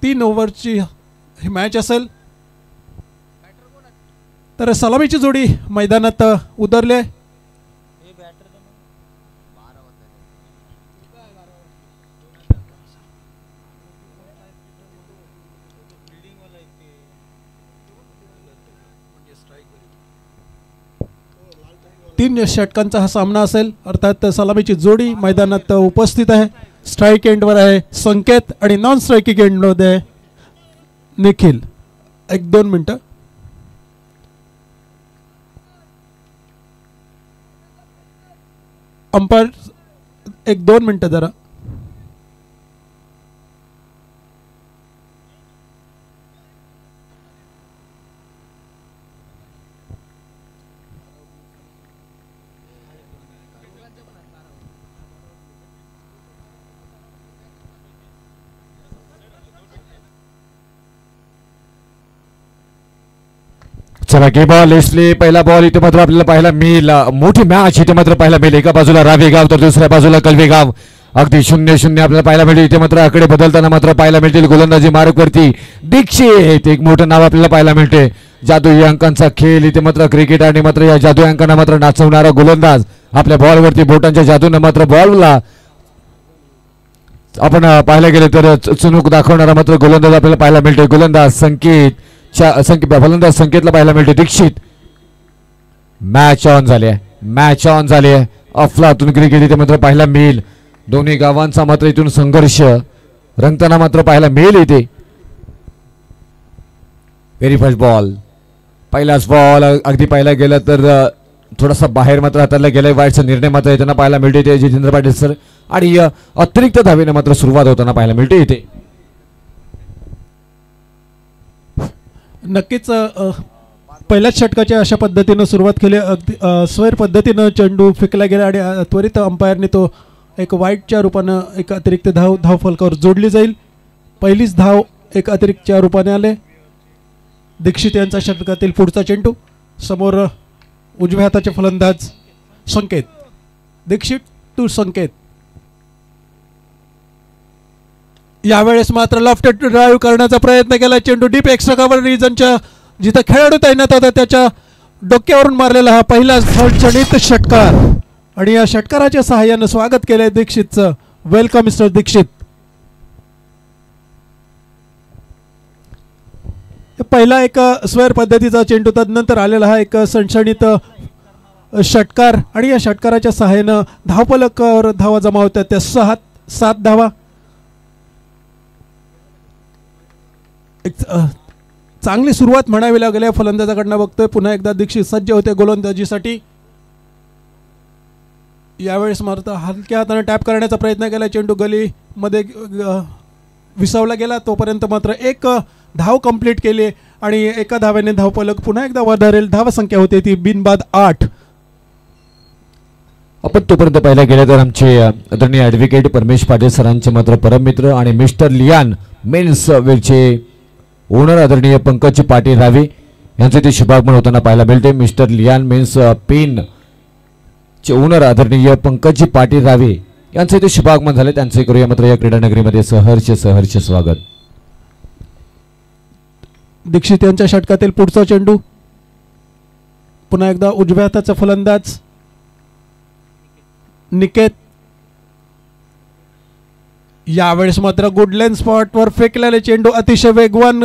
3 ओव्हरची ही match असेल. तर सलामीची जोडी मैदानात उतरले. तीन षटकांचा हा सामना असेल. अर्थात सलामीची जोडी मैदानात उपस्थित आहे. स्ट्राईक एंडवर आहे संकेत आणि नॉन स्ट्राईकिंग एंडमध्ये निखिल. 1-2 मिनटं. अंपायर 1-2 मिनटं जरा. चला के बॉल इसलिए पहिला बॉल इथे मात्र आपल्याला पाहायला मिळेल. मोठी मॅच इथे मात्र पाहायला मिळेल. एका बाजूला रावेगाव तर दुसऱ्या बाजूला कलवेगाव. अगदी 0-0 आपल्याला पाहायला मिळेल. इथे मात्र आकडे बदलताना मात्र पाहायला मिळतील. गोलंदाजी मार्गवरती दीक्षित एक मोठं नाव आपल्याला पाहायला मिळते. जादुई अंकांचा खेळ इथे मात्र क्रिकेट आणि मात्र या जादुई अंकांना मात्र नाचवणारा गोलंदाज आपल्या बॉलवरती बोटांच्या जादूने मात्र बॉलला आपण पाहायला गेले तर चुणूक दाखवणारा मात्र गोलंदाज आपल्याला पाहायला मिळते. गोलंदाज फलंदाज संकेतला पाहायला मिळते. दीक्षित. मॅच ऑन झाली आहे. मॅच ऑन झाली आहे. अफलातून क्रिकेट इथे मात्र पाहायला मिळेल. दोन्ही गावांचा मात्र इथून संघर्ष रंगताना मात्र पाहायला मिळेल. इथे व्हेरी फर्स्ट बॉल. पहिलाच बॉल अगदी पाहायला गेलं तर थोडासा बाहेर मात्र हाताला गेलाय. वाईटचा निर्णय मात्र येताना पाहायला मिळते ते जितेंद्र पाटील सर. आणि अतिरिक्त धावेने मात्र सुरुवात होताना पाहायला मिळते इथे. नक्कीच पहिल्याच षटकाच्या अशा पद्धतीनं सुरुवात केली. अगदी स्वैर पद्धतीनं चेंडू फेकला गेला आणि त्वरित अंपायरने तो एक वाईटच्या रूपानं एक अतिरिक्त धाव फलकावर जोडली जाईल. पहिलीच धाव एक अतिरिक्तच्या रूपाने आले. दीक्षित यांचा षटकातील पुढचा चेंडू. समोर उजव्या हाताचे फलंदाज संकेत. दीक्षित टू संकेत. यावेळेस मात्र लेफ्ट ड्राईव्ह करण्याचा प्रयत्न केला. चेंडू डीप एक्स्ट्रा कव्हर रिजनच्या जिथं खेळाडू तैनात होता त्याच्या डोक्यावरून मारलेला हा पहिला क्षणित षटकार. आणि या षटकाराच्या सहाय्याने स्वागत केलंय दीक्षितचं. Welcome mister Dikshit. पहिला एक स्वैर पद्धतीचा चेंडू तदनंतर आलेला हा एक सणसणीत षटकार. आणि या षटकाराच्या सहाय्याने धावफलकावर धावा जमा होत्या त्या 7 धावा. एक चांगली सुरुवात म्हणावी लागेल या फलंदाजाकडनं. बघतोय पुन्हा एकदा दीक्षित सज्ज होते गोलंदाजीसाठी. यावेळेस मात्र हलक्या हाताने टॅप करण्याचा प्रयत्न केला. चेंडू गलीमध्ये विसावला गेला. तोपर्यंत मात्र एक धाव कंप्लीट केली आणि एका धाव्याने धावफलक पुन्हा एकदा वधारेल. धावसंख्या होती ती बिनबाद 8. आपण तोपर्यंत पाहायला गेले तर आमचे आदरणीय ॲडव्होकेट परमेश पाटील सरांचे मात्र परममित्र आणि मिस्टर लियान मेन्स वेलचे ओनर आदरणीय पंकज पाटील रावे यांचे ते शुभागमन होताना पाहायला मिळते. मिस्टर लियान मेन्स पेन चे ओनर आदरणीय पंकज पाटील रावे यांचे ते शुभागमन झाले. त्यांचे करूया मात्र या क्रीडा नगरीमध्ये सहर्ष स्वागत. दीक्षित यांच्या षटकातील पुढचा चेंडू. पुन्हा एकदा उजव्या हाताचा फलंदाज निकेत. यावेळेस मात्र गुडलेन स्पॉटवर फेकलेले चेंडू अतिशय वेगवान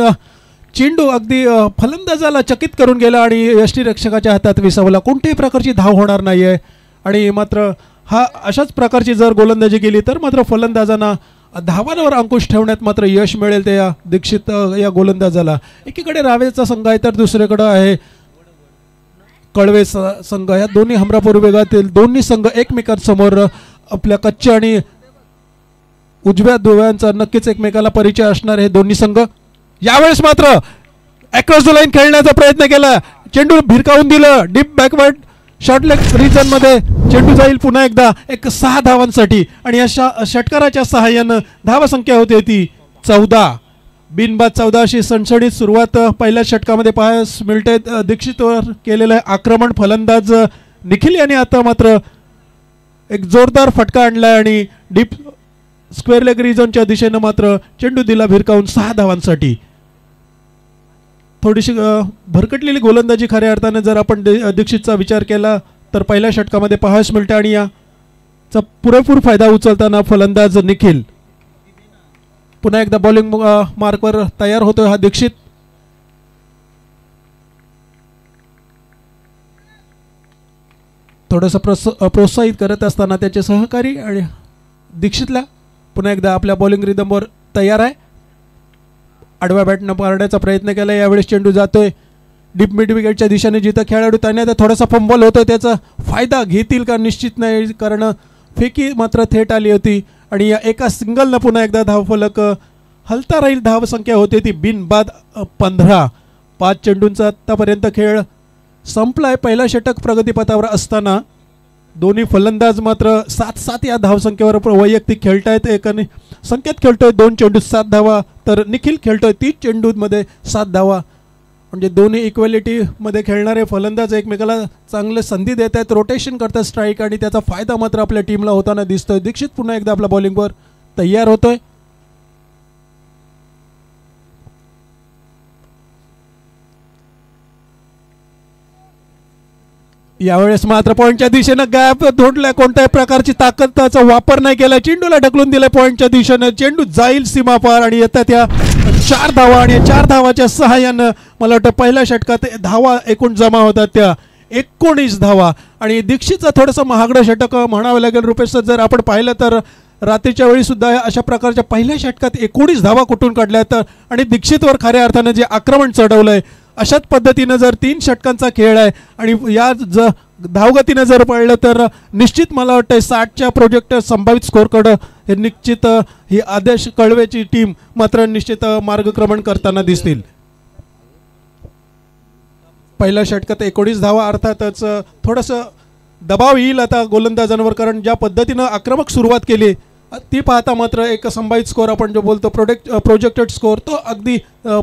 चेंडू अगदी फलंदाजाला चकित करून गेला आणि यष्टीरक्षकाच्या हातात विसावला. कोणत्याही प्रकारची धाव होणार नाहीये. आणि मात्र हा अशाच प्रकारची जर गोलंदाजी केली तर मात्र फलंदाजांना धावांवर अंकुश ठेवण्यात मात्र यश मिळेल त्या दीक्षित या गोलंदाजाला. एकीकडे रावेचा संघ आहे तर दुसरीकडे आहे कळवे संघ. या दोन्ही हमरापूर विभागातील दोन्ही संघ एकमेकांसमोर आपल्या कच्च्या आणि उजव्या दुव्यांचा नक्कीच एकमेकाला परिचय असणार हे दोन्ही संघ. यावेळेस मात्र अक्रॉस द लाईन खेळण्याचा प्रयत्न केला. चेंडू भिरकावून दिलं. Deep backward short leg region मध्ये चेंडू जाईल पुन्हा एकदा एक 6 धावांसाठी. आणि या षटकाराच्या सहाय्यानं धावसंख्या होते ती 14. बिनबाद 14 अशी सणसणीत सुरुवात पहिल्या षटकामध्ये पाहायला मिळते. दीक्षितवर केलेलं आक्रमण फलंदाज निखिल यांनी आता मात्र एक जोरदार फटका आणलाय आणि डीप स्क्वेअर लेग रिजनच्या दिशेनं मात्र चेंडू दिला भिरकावून 6 धावांसाठी. थोडीशी भरकटलेली गोलंदाजी खऱ्या अर्थाने जर आपण दीक्षितचा विचार केला तर पहिल्या षटकामध्ये पाहायला मिळते आणि याचा पुरेपूर फायदा उचलताना फलंदाज निखिल. पुन्हा एकदा बॉलिंग मार्कवर तयार होतोय हा दीक्षित. थोडंसं प्रोत्साहित करत असताना त्याचे सहकारी आणि दीक्षितला पुन्हा एकदा आपल्या बॉलिंग रिदमवर तयार आहे. आडव्या बॅटनं मारण्याचा प्रयत्न केला. यावेळेस चेंडू जातोय डीप मिड विकेटच्या दिशेने, जिथं खेळाडू त्याने थोडासा फंबल होतो. त्याचा फायदा घेतील का निश्चित नाही, कारण फेकी मात्र थेट आली होती आणि या एका सिंगलनं पुन्हा एकदा धावफलक हलता राहील. धावसंख्या होती ती बिनबाद 15. 5 चेंडूंचा आत्तापर्यंत खेळ संपलाय. पहिला षटक प्रगतीपथावर असताना दोन्ही फलंदाज मात्र 7-7 या धावसंख्येवर वैयक्तिक खेळतायत. एकाने संकेत खेळतोय 2 चेंडूत 7 धावा, तर निखिल खेळतोय 30 चेंडूमध्ये 7 धावा. म्हणजे दोन्ही इक्वॅलिटीमध्ये खेळणारे फलंदाज एकमेकाला चांगले संधी देत आहेत, रोटेशन करतात स्ट्राईक, आणि त्याचा फायदा मात्र आपल्या टीमला होताना दिसतोय. दीक्षित पुन्हा एकदा आपल्या बॉलिंगवर तयार होतोय. यावेळेस मात्र पॉईंटच्या दिशेनं गॅप धोंडलाय. कोणत्याही प्रकारची ताकदचा वापर नाही केला. चेंडूला ढकलून दिलाय पॉईंटच्या दिशेनं. चेंडू जाईल सीमापार आणि येतात त्या 4 धावा आणि 4 धावाच्या सहाय्यानं मला वाटतं पहिल्या षटकात धावा एकूण जमा होतात त्या 19 धावा. आणि दीक्षितचं थोडंसं महागडं षटक म्हणावं लागेल रुपेश सर. जर आपण पाहिलं तर रात्रीच्या वेळी सुद्धा अशा प्रकारच्या पहिल्या षटकात 19 धावा कुठून काढल्यात आणि दीक्षितवर खऱ्या अर्थानं जे आक्रमण चढवलंय अशाच पद्धतीनं जर 3 षटकांचा खेळ आहे आणि या धावगतीनं जर पडलं तर निश्चित मला वाटतं 60च्या प्रोजेक्ट संभावित स्कोअरकडं हे निश्चित ही आदेश कळवेची टीम मात्र निश्चित मार्गक्रमण करताना दिसतील. पहिल्या षटकात 19 धावा, अर्थातच थोडंसं दबाव येईल आता गोलंदाजांवर, कारण ज्या पद्धतीनं आक्रमक सुरुवात केली ती पाहता मात्र एक संभावित स्कोअर आपण जो बोलतो प्रोजेक्टेड स्कोअर तो अगदी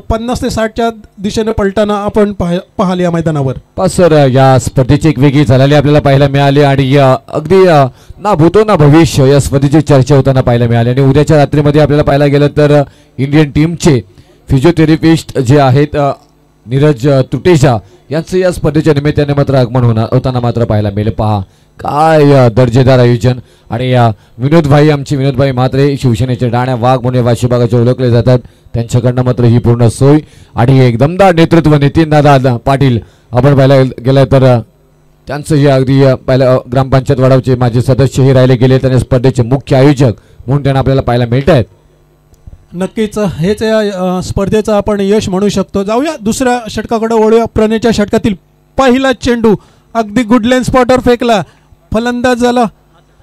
50 ते 60च्या दिशेने पलटाना आपण पाहाल या मैदानावर. सर या स्पर्धेची एक वेगळी झालेली आपल्याला पाहायला मिळाली आणि अगदी ना भूतो ना भविष्य या स्पर्धेची चर्चा होताना पाहायला मिळाली. आणि उद्याच्या रात्रीमध्ये आपल्याला पाहायला गेलं तर इंडियन टीमचे फिजिओथेरपिस्ट जे आहेत नीरज तुटेजा यांचं या स्पर्धेच्या निमित्ताने मात्र आगमन होताना मात्र पाहायला मिळेल. पहा काय दर्जेदार आयोजन. आणि विनोदभाई आमचे विनोदभाई म्हात्रे शिवसेनेचे डाण्या वाघ म्हणून वाशीबागाचे ओळखले जातात, त्यांच्याकडनं मात्र ही पूर्ण सोय आणि एक दमदार नेतृत्व नितीनदादा पाटील आपण पाहायला गेलं तर त्यांचंही अगदी पहिल्या ग्रामपंचायत वडावचे माजी सदस्यही राहिले गेले. त्यांनी स्पर्धेचे मुख्य आयोजक म्हणून त्यांना आपल्याला पाहायला मिळत आहेत. नक्कीच हेच या स्पर्धेचं आपण यश म्हणू शकतो. जाऊया दुसऱ्या षटकाकडे वळूया. प्रणयच्या षटकातील पहिला चेंडू अगदी गुड लेन स्पॉटवर फेकला. फलंदाजाला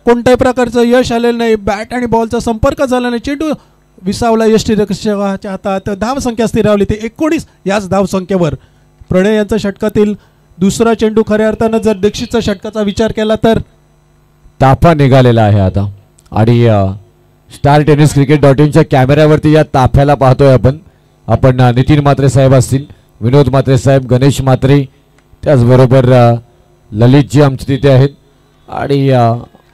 कोणत्याही प्रकारचं यश आलेलं नाही. बॅट आणि बॉलचा संपर्क झाला नाही. चेंडू विसावला यष्टीरक्षकाच्या हातात. धावसंख्या स्थिरावली ते 19 याच धावसंख्येवर. प्रणय यांच्या षटकातील दुसरा चेंडू खऱ्या अर्थानं जर दीक्षितचा षटकाचा विचार केला तर ताफा निघालेला आहे आता. आणि स्टार टेनिस cricket.in कॅमेऱ्यावरती या ताफ्याला पाहतोय आपण नितीन म्हात्रे साहेब असतील, विनोद म्हात्रे साहेब, गणेश म्हात्रे, त्याचबरोबर ललितजी आमचे तिथे आहेत आणि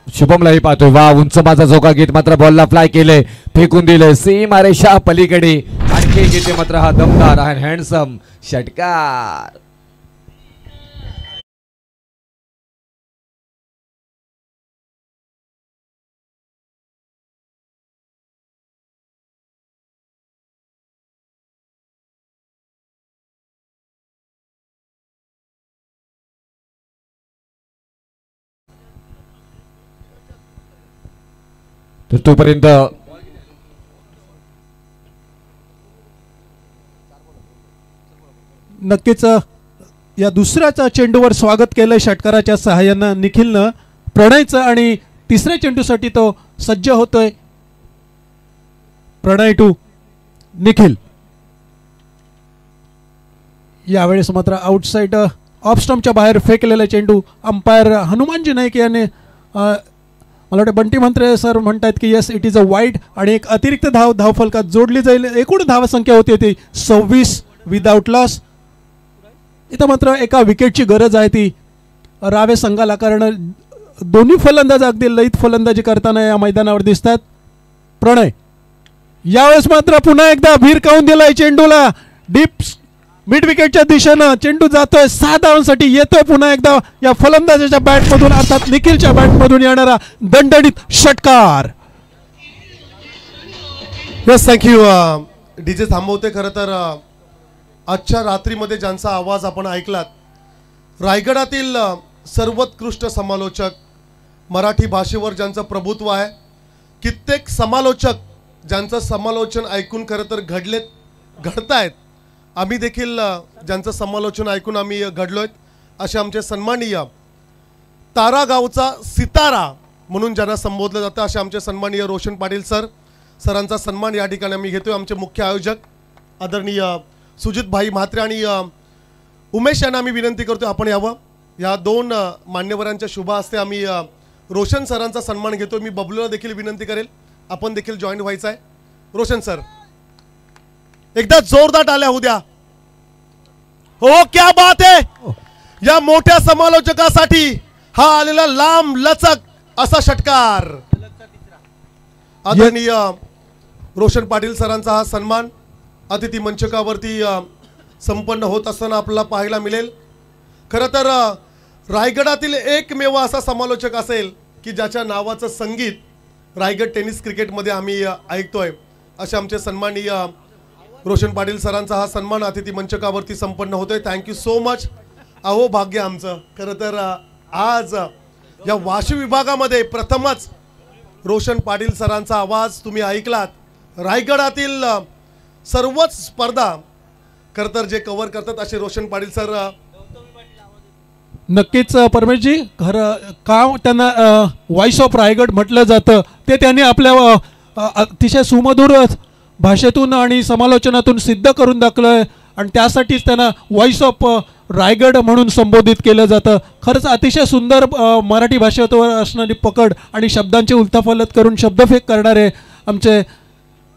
शुभमलाही पाहतोय. वा उंच माझा झोका घेत मात्र बॉलला फ्लाय केले, फेकून दिले सीमारेषा पलीकडे. आणखी घेते मात्र हा दमदार आणि हँडसम षटकार. तर तोपर्यंत नक्कीच या दुसऱ्याच्या चेंडूवर स्वागत केलंय षटकाराच्या सहाय्यानं निखिलनं प्रणयचं आणि तिसऱ्या चेंडूसाठी तो सज्ज होतोय. प्रणय टू निखिल. यावेळेस मात्र आउटसाइड ऑफ स्टंपच्या बाहेर फेकलेला चेंडू अंपायर हनुमानजी नाईक याने मला वाटतं बंटी मंत्रे सर म्हणतात की yes it is a wide आणि एक अतिरिक्त धावफलकात जोडली जाईल. एकूण धावसंख्या होती ती 26 विदाउट लॉस. इथं मात्र एका विकेटची गरज आहे ती रावे संघाला, कारण दोन्ही फलंदाज अगदी लयित फलंदाजी करताना या मैदानावर दिसतात. प्रणय यावेळेस मात्र पुन्हा एकदा भिरकावून दिलाय चेंडूला डीप मिड विकेटच्या दिशेनं चेंडू जातोय 6 धावांसाठी येतोय पुन्हा एकदा या फलंदाजाच्या बॅटमधून अर्थात निखिलच्या बॅटमधून येणारा दणदणीत षटकार. यस थँक्यू डीजे थांबवते. खरं तर आजच्या रात्रीमध्ये ज्यांचा आवाज आपण ऐकलात रायगडातील सर्वोत्कृष्ट समालोचक मराठी भाषेवर ज्यांचं प्रभुत्व आहे कित्येक समालोचक ज्यांचं समालोचन ऐकून खरं तर घडतायत आम्ही देखील ज्यांचं समालोचन ऐकून आम्ही घडलोय असे आमचे सन्माननीय तारा गावचा सितारा म्हणून ज्यांना संबोधलं जातं असे आमचे सन्माननीय रोशन पाटील सरांचा सन्मान या ठिकाणी आम्ही घेतोय. आमचे मुख्य आयोजक आदरणीय सुजित भाई म्हात्रे आणि उमेश यांना आम्ही विनंती करतो आपण यावं. या 2 मान्यवरांच्या शुभ हस्ते आम्ही रोशन सरांचा सन्मान घेतो. मी बबलूला देखील विनंती करेल आपण देखील जॉईन व्हायचं आहे. रोशन सर एकदा जोरदार टाळ्या होऊ द्या. हो क्या बात आहे. या मोठ्या समालोचकासाठी हा आलेला लांब लचक असा षटकार. आदरणीय रोशन पाटील सरांचा हा सन्मान अतिथी मंचकावरती संपन्न होत असताना आपल्याला पाहायला मिळेल. खरं तर रायगडातील एकमेव असा समालोचक असेल की ज्याच्या नावाचं संगीत रायगड टेनिस क्रिकेटमध्ये आम्ही ऐकतोय असे आमचे सन्माननीय रोशन पाटील सरांचा हा सन्मान अतिथी मंचकावरती संपन्न होतोय. Thank you so much. अहो भाग्य आमचं. खरं तर आज या वाशी विभागामध्ये प्रथमच रोशन पाटील सरांचा आवाज तुम्ही ऐकलात. रायगडातील सर्वच स्पर्धा खरं तर जे कव्हर करतात असे रोशन पाटील सर. नक्कीच परमेशजी खरं का त्यांना व्हॉइस ऑफ रायगड म्हटलं जातं ते त्यांनी आपल्या अतिशय सुमधुर भाषेतून आणि समालोचनातून सिद्ध करून दाखवलं आणि त्यासाठीच त्यांना व्हॉइस ऑफ रायगड म्हणून संबोधित केलं जातं. खरंच अतिशय सुंदर मराठी भाषेवर असणारी पकड आणि शब्दांची उलथापालथ करून शब्दफेक करणारे आमचे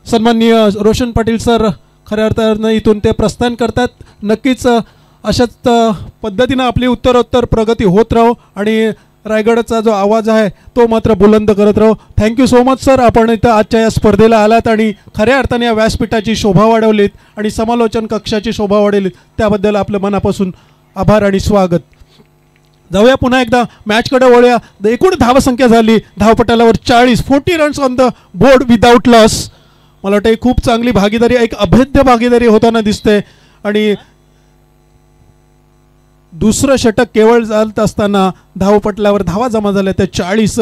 सन्माननीय रोशन पाटील सर खऱ्या अर्थानं इथून ते प्रस्थान करतात. नक्कीच अशाच पद्धतीनं आपली उत्तरोत्तर प्रगती होत राहो आणि रायगडचा जो आवाज आहे तो मात्र बुलंद करत राहो. Thank you so much sir. आपण इथं आजच्या या स्पर्धेला आलात आणि खऱ्या अर्थाने या व्यासपीठाची शोभा वाढवलीत आणि समालोचन कक्षाची शोभा वाढवलीत त्याबद्दल आपलं मनापासून आभार आणि स्वागत. जाऊया पुन्हा एकदा मॅचकडे वळूया. एकूण धावसंख्या झाली धावपटालावर 40 runs on the board without loss. मला वाटतं खूप चांगली भागीदारी एक अभेद्य भागीदारी होताना दिसते आणि दुसरं षटक केवळ जात असताना धावपटलावर धावा जमा झाल्या त्या 40.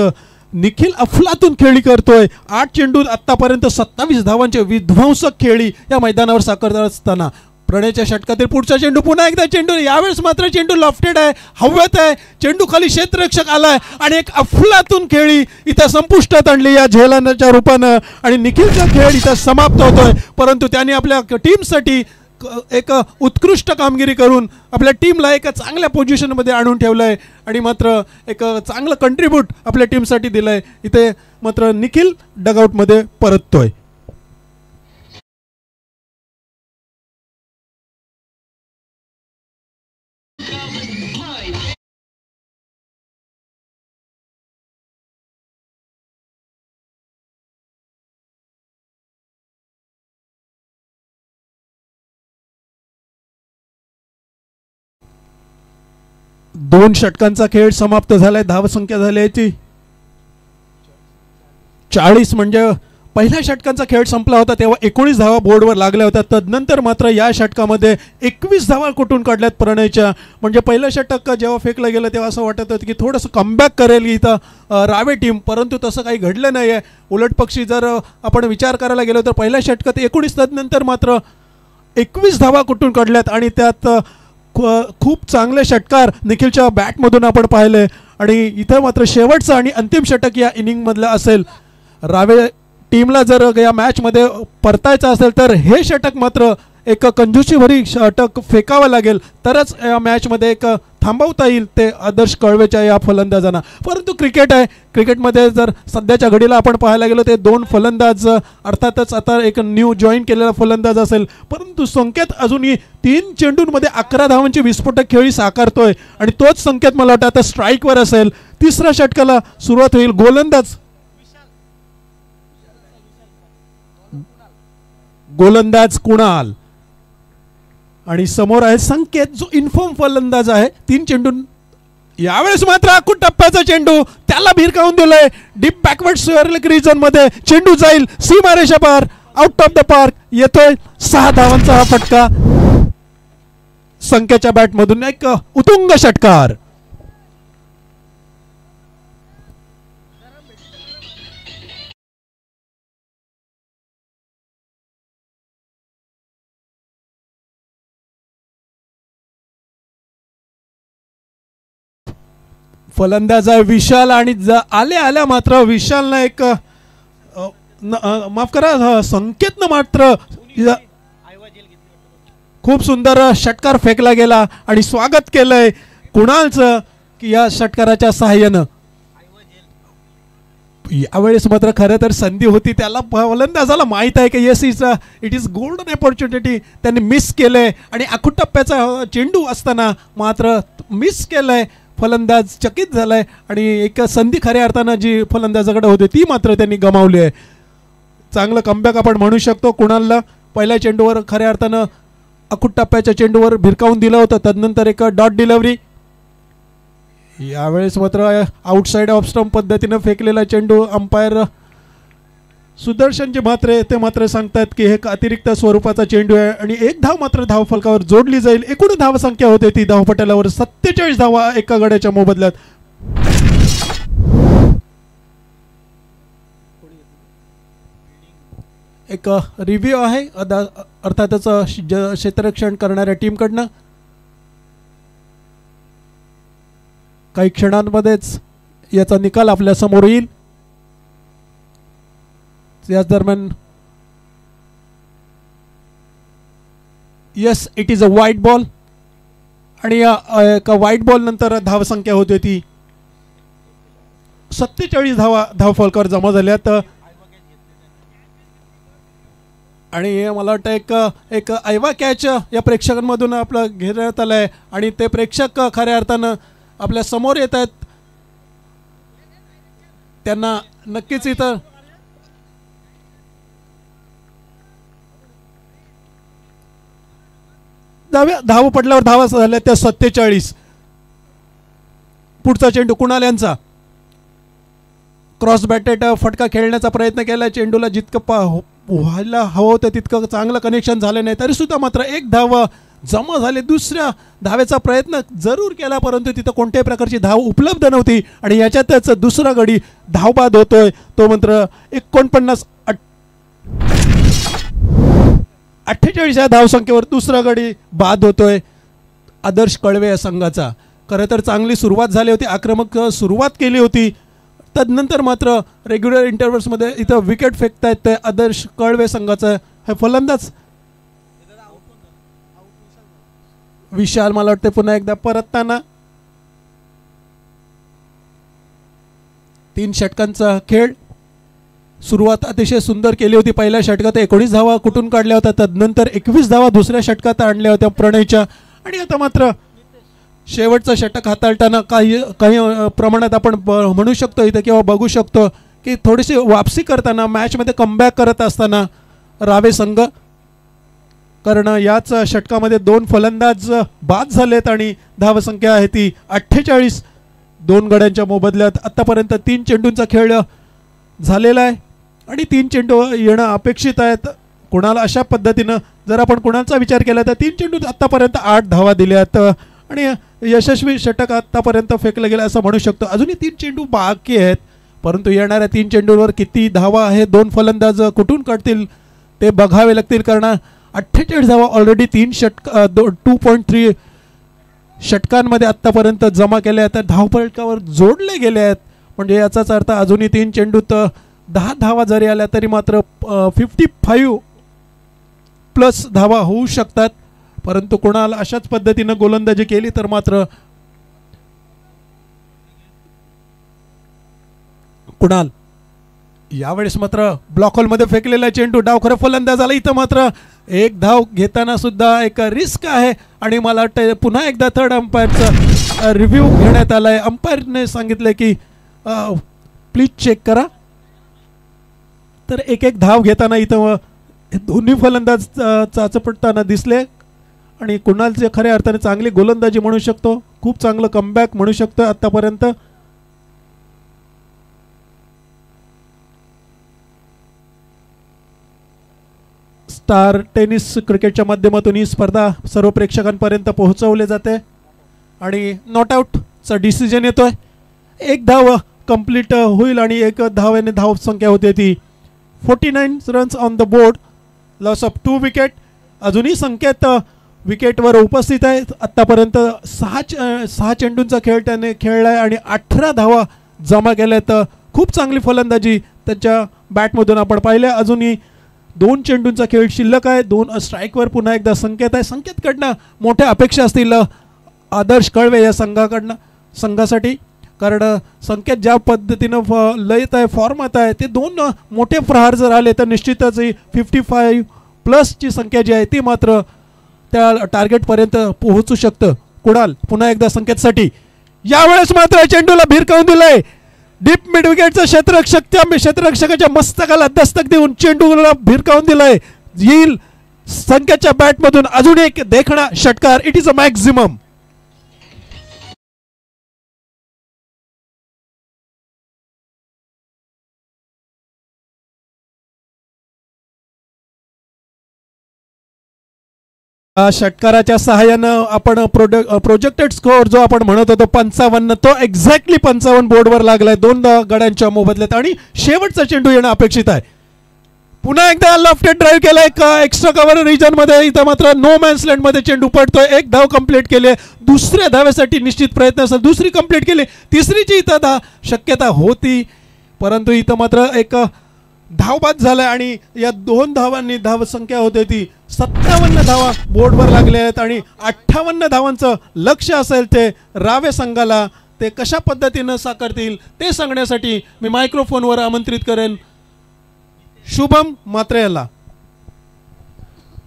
निखिल अफलातून खेळी करतोय. 8 चेंडू आतापर्यंत 27 धावांचे विध्वंसक खेळी या मैदानावर साकारत असताना प्रणयच्या षटकातील पुढचा चेंडू पुन्हा एकदा चेंडू यावेळेस मात्र चेंडू लॉफ्टेड आहे हवेत आहे. चेंडू खाली क्षेत्ररक्षक आलाय आणि एक अफलातून खेळी इथं संपुष्टात आणली या झेलनाच्या रूपानं आणि निखिलचा खेळ इथं समाप्त होतोय. परंतु त्यांनी आपल्या टीमसाठी एक उत्कृष्ट कामगिरी करून आपल्या टीमला एका चांगल्या पोझिशनमध्ये आणून ठेवलं आहे आणि मात्र एक चांगलं कंट्रीब्यूट आपल्या टीमसाठी दिलं आहे. इथे मात्र निखिल डगआउटमध्ये परततोय. दोन षटकांचा खेळ समाप्त झालाय. धावसंख्या झाली आहे ती 40. म्हणजे पहिल्या षटकांचा खेळ संपला होता तेव्हा 19 धावा बोर्डवर लागल्या होत्या. तदनंतर मात्र या षटकामध्ये 21 धावा कुठून काढल्यात प्रणयच्या. म्हणजे पहिलं षटक जेव्हा फेकलं गेलं तेव्हा असं वाटत होतं की थोडंसं कमबॅक करेल इथं रावे टीम, परंतु तसं काही घडलं नाही आहे. उलटपक्षी जर आपण विचार करायला गेलो तर पहिल्या षटकात 19 तदनंतर मात्र 21 धावा कुठून काढल्यात आणि त्यात खूप चांगले षटकार निखिलच्या बॅटमधून आपण पाहिले आणि इथं मात्र शेवटचं आणि अंतिम षटक या इनिंगमधलं असेल. रावे टीमला जर या मॅचमध्ये परतायचं असेल तर हे षटक मात्र एक कंजूसीभरी षटक फेकावं लागेल तरच या मॅचमध्ये एक थांबवता येईल ते आदर्श कळवेच्या या फलंदाजांना. परंतु क्रिकेट आहे. क्रिकेटमध्ये जर सध्याच्या घडीला आपण पाहायला गेलो ते 2 फलंदाज अर्थातच आता एक न्यू जॉईन केलेला फलंदाज असेल, परंतु संकेत अजूनही 3 चेंडूंमध्ये 11 धावांची विस्फोटक खेळी साकारतोय आणि तोच संकेत मला वाटतं आता स्ट्राईकवर असेल. तिसऱ्या षटकाला सुरुवात होईल. गोलंदाज गोलंदाज कुणाल आणि समोर आहे संकेत जो इन्फॉर्म फलंदाज आहे. 3 चेंडू यावेळेस मात्र आखूड टप्प्याचा चेंडू त्याला भिरकावून दिलंय डीप बॅकवर्ड स्क्वेअर रिजन मध्ये. चेंडू जाईल सीमारेषा पार आउट ऑफ द पार्क. येतोय 6 धावांचा हा फटका संकेतच्या बॅट मधून. एक उत्तुंग षटकार. फलंदाज आहे विशाल आणि आल्या आल्या मात्र विशालनं एक माफ करा संकेतनं मात्र खूप सुंदर षटकार फेकला गेला आणि स्वागत केलंय कुणालचं की या षटकाराच्या सहाय्यानं. यावेळेस मात्र खरं तर संधी होती त्याला फलंदाजाला माहित आहे की yes it is golden opportunity. त्यांनी मिस केलंय आणि आखूड टप्प्याचा चेंडू असताना मात्र मिस केलंय. फलंदाज चकित झालाय आणि एक संधी खऱ्या अर्थानं जी फलंदाजाकडे होती ती मात्र त्यांनी गमावली आहे. चांगलं कमबॅक आपण म्हणू शकतो. कुणालला पहिल्या चेंडूवर खऱ्या अर्थानं आखूड टप्प्याच्या चेंडूवर भिरकावून दिलं होतं. त्यानंतर एक डॉट डिलिव्हरी. यावेळेस मात्र आउटसाइड ऑफ स्टंप पद्धतीनं फेकलेला चेंडू अंपायर सुदर्शन जे मात्र ते मात्र सांगतात की हे अतिरिक्त स्वरूपाचा चेंडू आहे आणि 1 धाव मात्र धावफलकावर जोडली जाईल. एकूण धावसंख्या होते ती धावपटलावर 47 धावा एका गड्याच्या मोबदल्यात. एक रिव्ह्यू आहे अर्थातच क्षेत्ररक्षण करणाऱ्या टीमकडनं. काही क्षणांमध्येच याचा निकाल आपल्या समोर येईल. याच दरम्यान yes it is a white ball आणि एका व्हाईट बॉल नंतर धावसंख्या होती ती 47 धावा धावफलकावर जमा झाल्यात. आणि मला वाटतं एक ऐवा कॅच या प्रेक्षकांमधून आपलं घेण्यात आलं आहे आणि ते प्रेक्षक खऱ्या अर्थानं आपल्या समोर येत आहेत. त्यांना नक्कीच इथं धाव पडल्यावर धावा झाल्या त्या 47. पुढचा चेंडू कुणाल यांचा क्रॉस बॅटेड फटका खेळण्याचा प्रयत्न केला. चेंडूला जितकं व्हायला हवं होतं तितकं चांगलं कनेक्शन झालं नाही तरी सुद्धा मात्र 1 धाव जमा झाले. दुसऱ्या धावेचा प्रयत्न जरूर केला परंतु तिथं कोणत्याही प्रकारची धाव उपलब्ध नव्हती आणि याच्यातच दुसरा गडी धावबाद होतोय. तो मात्र 48 या धावसंख्येवर दुसरा गडी बाद होतोय आदर्श कळवे या संघाचा. खरं तर चांगली सुरुवात झाली होती. आक्रमक सुरुवात केली होती. तदनंतर मात्र रेग्युलर इंटरव्हल्समध्ये इथं विकेट फेकतायत ते आदर्श कळवे संघाचं हे फलंदाज विशाल. मला वाटतं पुन्हा एकदा परतताना 3 षटकांचा खेळ. सुरुवात अतिशय सुंदर केली होती. पहिल्या षटकात 19 धावा कुठून काढल्या होत्या. तदनंतर 21 धावा दुसऱ्या षटकात आणल्या होत्या प्रणयच्या. आणि आता मात्र शेवटचं षटक हाताळताना काही प्रमाणात आपण म्हणू शकतो इथं किंवा बघू शकतो की थोडीशी वापसी करताना मॅचमध्ये कमबॅक करत असताना रावे संघ. कारण याच षटकामध्ये 2 फलंदाज बाद झालेत आणि धावसंख्या आहे ती 48. 2 गड्यांच्या मोबदल्यात आत्तापर्यंत 3 चेंडूंचा खेळ झालेला आहे आणि 3 चेंडू येणं अपेक्षित आहेत. कुणाला अशा पद्धतीनं जर आपण कुणाचा विचार केला तर 3 चेंडू आत्तापर्यंत 8 धावा दिल्यात आणि यशस्वी षटक आत्तापर्यंत फेकलं गेलं असं म्हणू शकतो. अजूनही 3 चेंडू बाकी आहेत परंतु येणाऱ्या 3 चेंडूंवर किती धावा आहेत 2 फलंदाज कुठून काढतील ते बघावे लागतील. कारण 48 धावा ऑलरेडी 3 षटक 2.3 षटकांमध्ये आत्तापर्यंत जमा केल्या आहेत. धावफलकावर जोडले गेले आहेत म्हणजे याचाच अर्थ अजूनही 3 चेंडूत 10 धावा जरी आल्या तरी मात्र 55+ धावा होऊ शकतात. परंतु कुणाल अशाच पद्धतीनं गोलंदाजी केली तर मात्र कुणाल यावेळेस मात्र ब्लॉक होलमध्ये फेकलेला चेंडू डावखऱ्या फलंदाजाला इथं मात्र 1 धाव घेताना सुद्धा एक रिस्क आहे आणि मला वाटतं पुन्हा एकदा थर्ड अंपायरचा रिव्ह्यू घेण्यात आला आहे. अंपायरने सांगितलं की प्लीज चेक करा. तर 1 धाव घेताना इथं हे दोन्ही फलंदाज चाचपटताना दिसले आणि कुणालचे खऱ्या अर्थाने चांगली गोलंदाजी म्हणू शकतो, खूप चांगलं कमबॅक म्हणू शकतो आतापर्यंत. स्टार टेनिस क्रिकेटच्या माध्यमातून ही स्पर्धा सर्व प्रेक्षकांपर्यंत पोहोचवली जाते आणि नॉट आउटचा डिसिजन येतोय. एक धाव कंप्लीट होईल आणि एक धावेने धाव संख्या होते ती 49 runs on the board, loss of 2 wicket. अजूनही संकेत विकेटवर उपस्थित आहे. आत्तापर्यंत सहा चेंडूंचा खेळ त्याने खेळला आहे आणि 18 धावा जमा केल्यात. खूप चांगली फलंदाजी त्याच्या बॅटमधून आपण पाहिल्या. अजूनही 2 चेंडूंचा खेळ शिल्लक आहे. 2 स्ट्राईकवर पुन्हा एकदा संकेत आहे. संकेतकडनं मोठ्या अपेक्षा असतील आदर्श कळवे या संघासाठी, कारण संकेत ज्या पद्धतीनं लयत आहे, फॉर्मात आहे, ते 2 मोठे प्रहार जर आले तर निश्चितच ही 55+ संख्या जी आहे ती मात्र त्या टार्गेटपर्यंत पोहोचू शकतं. कुणाल पुन्हा एकदा संकेतसाठी, यावेळेस मात्र चेंडूला भिरकावून दिलंय. डीप मिड विकेटचा क्षेत्ररक्षकाच्या मस्तकाला दस्तक देऊन चेंडूला भिरकावून दिलंय. येईल संकेतच्या बॅटमधून अजून एक देखणा षटकार. It is a maximum. षटकाराच्या सहाय्यानं आपण प्रोजेक्टेड स्कोअर जो आपण म्हणत होतो 55, तो एक्झॅक्टली 55 बोर्डवर लागलाय 2 गड्यांच्या मोबदल्यात आणि शेवटचा चेंडू येणं अपेक्षित आहे. पुन्हा एकदा लेफ्ट ड्राईव्ह केलाय का एक्स्ट्रा कव्हर रिजन मध्ये. इथं मात्र नो मॅन्स लँड मध्ये चेंडू पडतोय. 1 धाव कंप्लीट केली. दुसऱ्या धावेसाठी निश्चित प्रयत्न असेल. दुसरी कंप्लीट केली. तिसरीची इथं शक्यता होती, परंतु इथं मात्र एक धाव बाद झालाय आणि या 2 धावांनी धाव संख्या होते ती 57 धावा बोर्डवर लागल्या आहेत आणि 58 धावांचं लक्ष असेल ते रावे संघाला. ते कशा पद्धतीनं साकारतील ते सांगण्यासाठी मी मायक्रोफोनवर आमंत्रित करेन शुभम मात्रे याला.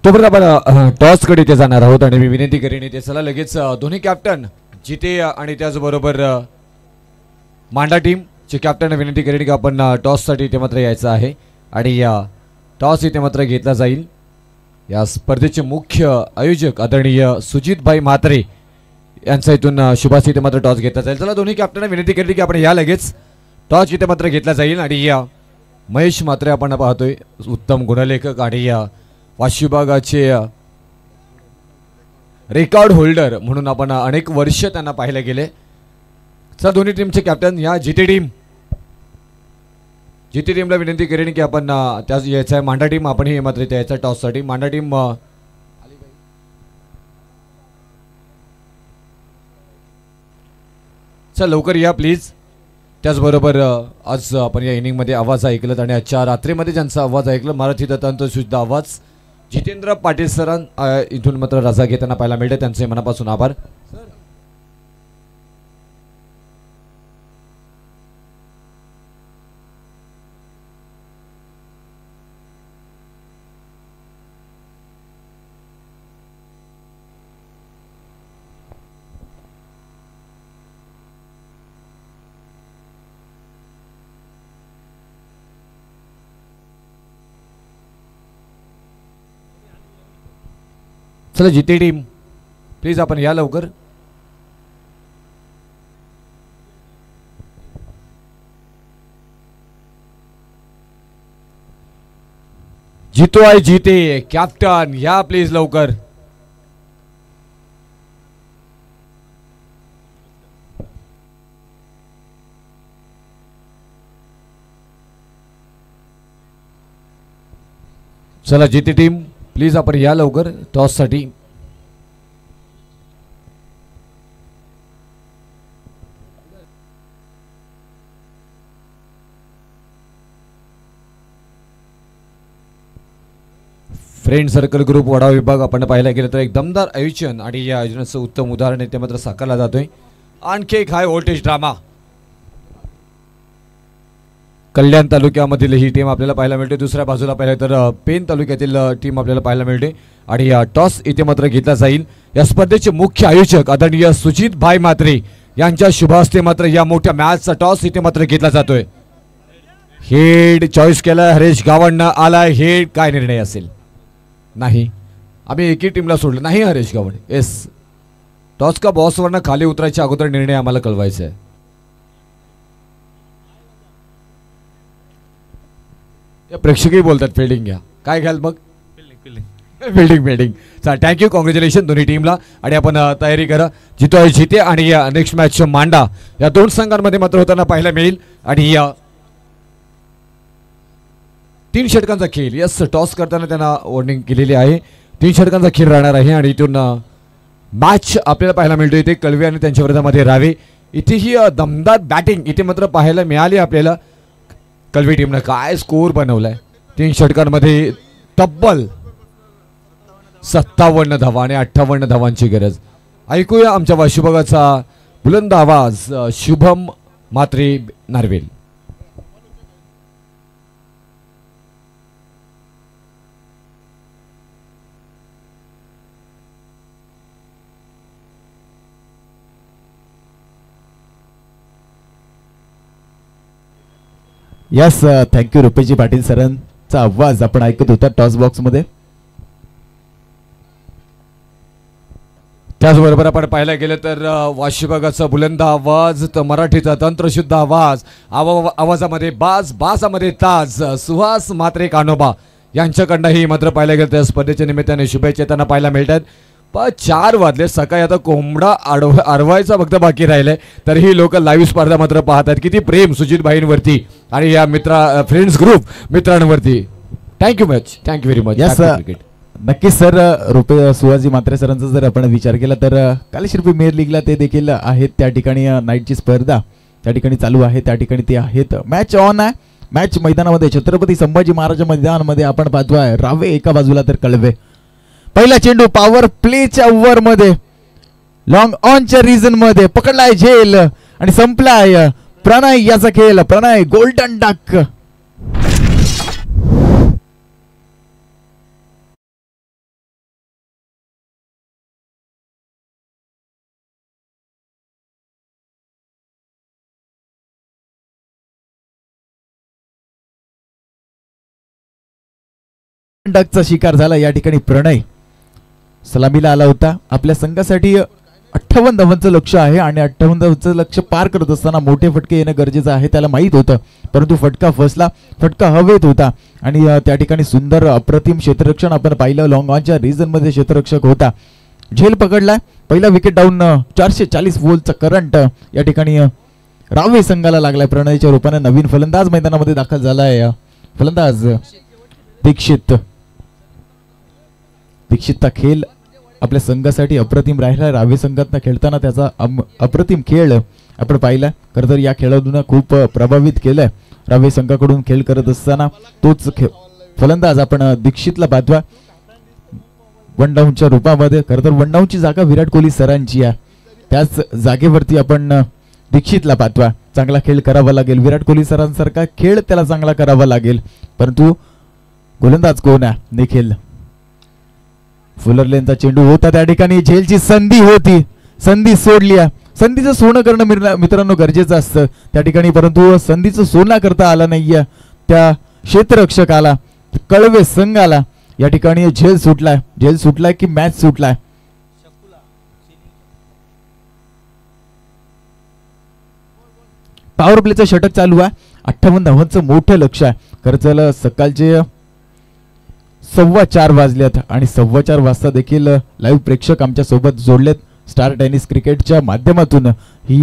तोपर्यंत आपण टॉस कडे ते जाणार आहोत आणि मी विनंती करेन ते चला लगेच दोन्ही कॅप्टन जिते आणि त्याचबरोबर मांडा टीम चे कॅप्टन विनंती करेन की आपण टॉससाठी इथे मात्र यायचं आहे आणि या टॉस इथे मात्र घेतला जाईल. या स्पर्धेचे मुख्य आयोजक आदरणीय सुजितभाई म्हात्रे यांचा इथून शुभास इथे मात्र टॉस घेतला जाईल. चला दोन्ही कॅप्टन विनंती केली की आपण या लगेच टॉस इथे मात्र घेतला जाईल आणि या महेश म्हात्रे आपण पाहतोय उत्तम गुणलेखक आणि या वाशी विभागाचे रेकॉर्ड होल्डर म्हणून आपण अनेक वर्ष त्यांना पाहिले गेले. चला दोन्ही टीमचे कॅप्टन या जीटी टीमला विनंती करेन की आपण त्याच यायचं आहे. मांडा टीम आपण ही मात्र इथे यायचं टॉससाठी. मांडा टीम चल लवकर या प्लीज. त्याचबरोबर आज आपण या इनिंगमध्ये आवाज ऐकलं आणि आजच्या रात्रीमध्ये ज्यांचा आवाज ऐकलं मराठी दत्तांत शुद्ध आवाज जितेंद्र पाटील सरां इथून मात्र रजा घेताना पाहायला मिळते. त्यांचे मनापासून आभार. चला जिते टीम प्लीज आपण या लवकर. जीतो आहे जीते कॅप्टन या प्लीज लवकर. चला जिते टीम प्लीज आपण या लवकर टॉस साठी. फ्रेंड सर्कल ग्रुप वडा विभाग आपण पाहायला गेलं तर एक दमदार आयोजन आणि या आयोजनाचं उत्तम उदाहरण ते मात्र साकारला जातोय. आणखी एक हाय व्होल्टेज ड्रामा कल्याण तालुक्यामधील ही टीम आपल्याला पाहायला मिळते. दुसऱ्या बाजूला पाहिलं तर पेन तालुक्यातील टीम आपल्याला पाहायला मिळते आणि या टॉस इथे मात्र घेतला जाईल. या स्पर्धेचे मुख्य आयोजक आदरणीय सुजितभाई म्हात्रे यांच्या शुभ हस्ते मात्र या मोठ्या मॅचचा टॉस इथे मात्र घेतला जातोय. हेड चॉईस केला हरेश गावंडनं. आला हेड. काय निर्णय असेल? नाही, आम्ही एकही टीमला सोडलं नाही. हरेश गावंड येस. टॉस का बॉसवरनं खाली उतरायच्या अगोदर निर्णय आम्हाला कळवायचा आहे. प्रेक्षकही बोलतात फिल्डिंग घ्या. काय घ्याल मग? फिल्डिंग. चला थँक्यू, कॉंग्रॅच्युलेशन दोन्ही टीमला. आणि आपण तयारी करा. जितो आहे जिते आणि नेक्स्ट मॅच मांडा या दोन संघांमध्ये मात्र होताना पाहायला मिळेल. आणि 3 षटकांचा खेळ. यस, टॉस करताना त्यांना वॉर्निंग केलेली आहे. 3 षटकांचा खेळ राहणार आहे आणि इथून मॅच आपल्याला पाहायला मिळतो. इथे कळवे आणि त्यांच्या विरोधामध्ये रावे. इथेही दमदार बॅटिंग इथे मात्र पाहायला मिळाली आपल्याला. कळवे टीमनं काय स्कोर बनवलाय. 3 षटकांमध्ये तब्बल 57 धावा आणि 58 धावांची गरज. ऐकूया आमच्या वाशिबगाचा बुलंद आवाज शुभम म्हात्रे नार्वेल. यस, थँक्यू रुपेशजी पाटील सरांचा आवाज आपण ऐकत होता टॉस बॉक्स मध्ये. त्याचबरोबर आपण पाहायला गेलं तर वाशिबगाचा बुलंद आवाज, तर मराठीचा तंत्रशुद्ध आवाज, आवाजामध्ये बाजामध्ये ताज, सुहास म्हात्रे कानोबा यांच्याकडनंही मात्र पाहायला गेलं तर स्पर्धेच्या निमित्ताने शुभेच्छा त्यांना पाहायला मिळतात. 4 वाजले सकाळी. आता कोंबडा अडवायचा फक्त बाकी राहिलाय. तरीही लोक लाईव्ह स्पर्धा मात्र पाहतात. किती प्रेम सुजित भाईंवरती आणि या फ्रेंड्स ग्रुप मित्रांवरती. Thank you very much. यस नक्कीच सर. रुपे सुहाजी म्हात्रे सरांचा जर आपण विचार केला तर कालेश्वर प्रीमियर लीगला ते देखील आहेत. त्या ठिकाणी नाईटची स्पर्धा त्या ठिकाणी चालू आहे. त्या ठिकाणी ते आहेत. मॅच ऑन आहे. मॅच मैदानामध्ये छत्रपती संभाजी महाराज मैदानामध्ये आपण पाहतोय. रावे एका बाजूला तर कळवे. पहिला चेंडू पॉवर प्लेच्या ओव्हर मध्ये लॉंग ऑनच्या रिजन मध्ये पकडलाय झेल आणि संपलाय प्रणय याचा खेळ. प्रणय गोल्डन डक. डकचा शिकार झाला या ठिकाणी. प्रणय सलामीला आला होता. आपल्या संघासाठी 58 धावांचं लक्ष आहे आणि 58 धावांचं लक्ष पार करत असताना मोठे फटके येणं गरजेचं आहे. त्याला माहीत होतं, परंतु फटका फसला. फटका हवेत होता आणि त्या ठिकाणी सुंदर अप्रतिम क्षेत्ररक्षण आपण पाहिलं. लॉंग ऑनच्या रिजन मध्ये क्षेत्ररक्षक होता. झेल पकडला. पहिला विकेट डाऊन. 440 वोल्टचा करंट या ठिकाणी रावे संघाला लागलाय. प्रणयच्या रूपाने नवीन फलंदाज मैदानामध्ये दाखल झालाय. फलंदाज दीक्षितचा खेळ आपल्या संघासाठी अप्रतिम राहिला. रावे संघातनं खेळताना त्याचा अप्रतिम खेळ आपण पाहिला. खरं तर या खेळाडूंना खूप प्रभावित केलंय. रावे संघाकडून खेळ करत असताना तोच फलंदाज आपण दीक्षितला पाहतोय वन डाऊनच्या रूपामध्ये. खरं तर वन डाऊनची जागा विराट कोहली सरांची आहे. त्याच जागेवरती आपण दीक्षितला पाहतोय. चांगला खेळ करावा लागेल. विराट कोहली सरांसारखा खेळ त्याला चांगला करावा लागेल. परंतु गोलंदाज कोण आहे? निखिल. फुलर लेनचा चेंडू होता. त्या ठिकाणी झेलची संधी होती. संधी सोडली. संधीचं सोनं करणं मित्रांनो गरजेचं असतं त्या ठिकाणी, परंतु संधीचं सोनं करता आला नाहीये त्या क्षेत्ररक्षकाला, कळवे संघाला. या ठिकाणी झेल सुटलाय की मॅच सुटलाय? पॉवर प्लेचं षटक चालू आहे. 58 धावांचं मोठं लक्ष आहे. खरं चला सकाळचे 4:15 वाजल्यात आणि 4:15 वाजता देखील लाईव्ह प्रेक्षक आमच्या सोबत जोडलेत. स्टार टेनिस क्रिकेटच्या माध्यमातून ही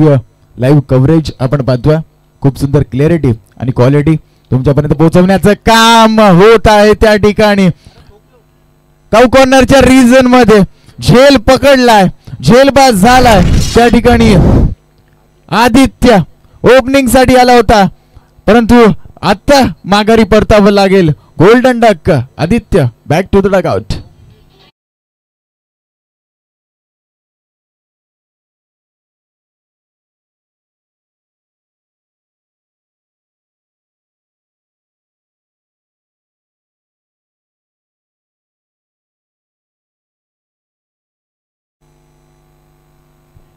लाईव्ह कव्हरेज आपण पाहतोय. खूप सुंदर क्लॅरिटी आणि क्वालिटी तुमच्यापर्यंत पोहोचवण्याचं काम होत आहे. त्या ठिकाणी काऊ कॉर्नरच्या रिजन मध्ये झेल पकडलाय. झेल बाद झालाय. त्या ठिकाणी आदित्य ओपनिंग साठी आला होता, परंतु आता माघारी परतावं लागेल. Golden duck Aditya back to the dugout.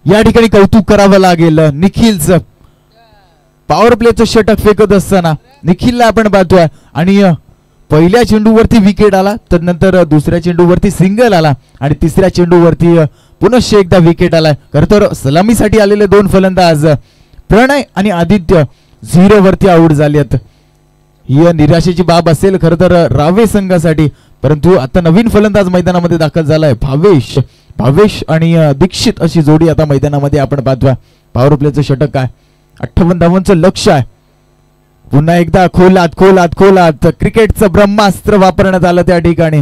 या ठिकाणी कौतुक करावं लागेल निखिलचं. पॉवर प्लेचं षटक फेकत असताना निखिलला आपण पाहतोय आणि पहिल्या चेंडूवरती विकेट आला, तर नंतर दुसऱ्या चेंडूवरती सिंगल आला आणि तिसऱ्या चेंडूवरती पुनश्च एकदा विकेट आलाय. खरं तर सलामीसाठी आलेले दोन फलंदाज प्रणय आणि आदित्य 0 वरती आऊट झालेत. ही निराशेची बाब असेल खरं तर रावे संघासाठी, परंतु आता नवीन फलंदाज मैदानामध्ये दाखल झालाय भावेश आणि दीक्षित अशी जोडी आता मैदानामध्ये आपण पाहतोय. पॉवर प्लेचं षटक काय 58 धावांचं लक्ष्य आहे. पुन्हा एकदा खोलात क्रिकेटचं ब्रह्मास्त्र वापरण्यात आलं त्या ठिकाणी.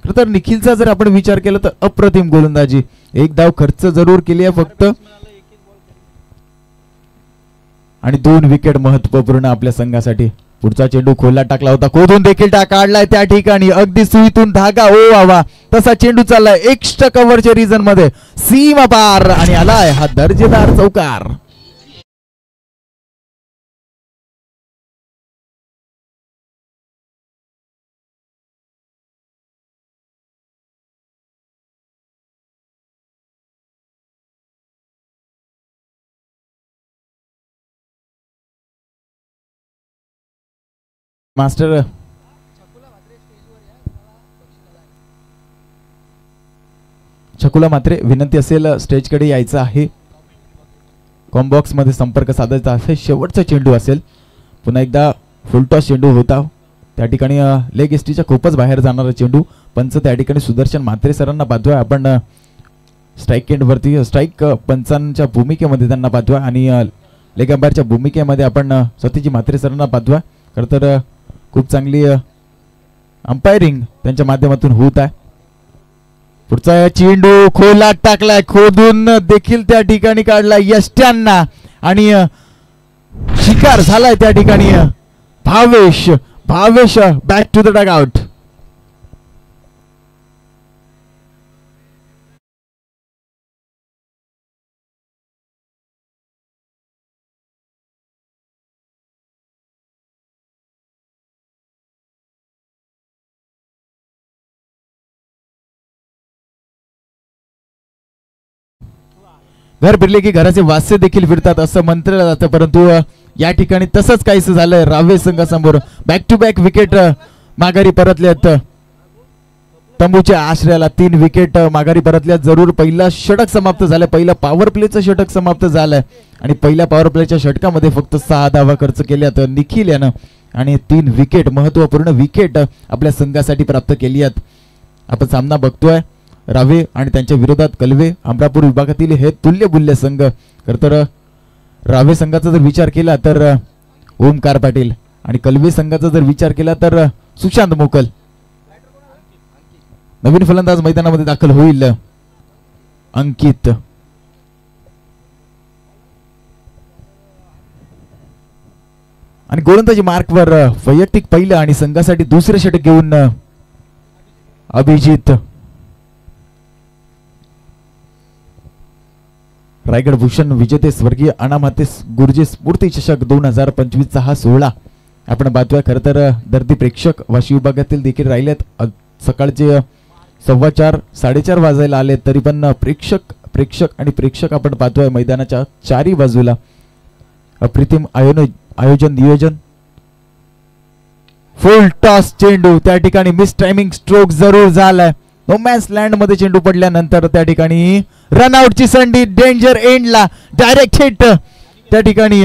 खरं तर निखिलचा जर आपण विचार केला तर अप्रतिम गोलंदाजी, 1 धाव खर्च जरूर केली आहे फक्त आणि 2 विकेट महत्वपूर्ण आपल्या संघासाठी. पुढचा चेंडू खोलात टाकला होता, खोदून देखील काढलाय त्या ठिकाणी, अगदी सुईतून धागा ओवावा तसा चेंडू चाललाय एक्स्ट्रा कव्हरच्या रिजन मध्ये, सीमा पार आणि आलाय हा दर्जेदार चौकार. मास्टर छकुला मात्रे विनंती असेल स्टेजकडे यायचं आहे, कॉम्बॉक्स मध्ये संपर्क साधायचा असेल. शेवटचा चेंडू असेल, पुन्हा एकदा फुलटॉस चेंडू होता त्या ठिकाणी, लेग एसटीच्या खूपच बाहेर जाणारा चेंडू. पंच त्या ठिकाणी सुदर्शन म्हात्रे सरांना पाहतोय आपण, स्ट्राईक एंड वरती स्ट्राईक पंचांच्या भूमिकेमध्ये त्यांना पाहतोय आणि लेग अंपायरच्या भूमिकेमध्ये आपण सतीजी म्हात्रे सरांना पाहतोय. खरं तर खूप चांगली अंपायरिंग त्यांच्या माध्यमातून होत आहे. पुढचा चेंडू खोलात टाकलाय, खोदून देखील त्या ठिकाणी काढलाय यष्ट्यांना आणि शिकार झालाय त्या ठिकाणी. Bhavesh back to the dugout. घर फिरले की घराचे वास्य देखील फिरतात असं म्हटलं जातं, परंतु या ठिकाणी तसंच काहीच झालंय. रावे संघासमोर बॅक टू बॅक विकेट माघारी परतल्यात. तंबूच्या आश्रयाला 3 विकेट माघारी परतल्यात. जरूर पहिला षटक समाप्त झालाय, पहिला पॉवर प्लेचं षटक समाप्त झालंय आणि पहिल्या पॉवर प्लेच्या षटकामध्ये फक्त 6 धावा खर्च केल्यात निखिल यानं आणि 3 विकेट महत्वपूर्ण विकेट आपल्या संघासाठी प्राप्त केली आहेत. आपण सामना बघतोय रावे आणि त्यांच्या विरोधात कलवे, अमरापूर विभागातील हे तुल्यबुल्य संघ. खरं तर रावे संघाचा जर विचार केला तर ओमकार पाटील आणि कलवे संघाचा जर विचार केला तर सुशांत मोकल. नवीन फलंदाज मैदानामध्ये दाखल होईल अंकित. आणि गोलंदाजी मार्कवर वैयक्तिक पहिलं आणि संघासाठी दुसरे षटक घेऊन अभिजित. रायगड भूषण विजेते स्वर्गीय अनामाते गुरुजी स्फूर्ती चषक 2025 हा 16 आपण पाहतोय. खरं तर दर्दी प्रेक्षक वाशी विभागातील देखील राहिलेत. सकाळचे 4:15 4:30 वाजायला आले तरी पण प्रेक्षक आपण पाहतोय मैदानाच्या 4ही बाजूला. अप्रतिम आयोजन नियोजन. फुल टॉस चेंडू त्या ठिकाणी मिस टायमिंग स्ट्रोक जरूर झालाय. नो मॅन्स लँड मध्ये चेंडू पडल्यानंतर त्या ठिकाणी रनआउटची संधी, डेंजर एंडला डायरेक्ट हिट त्या ठिकाणी.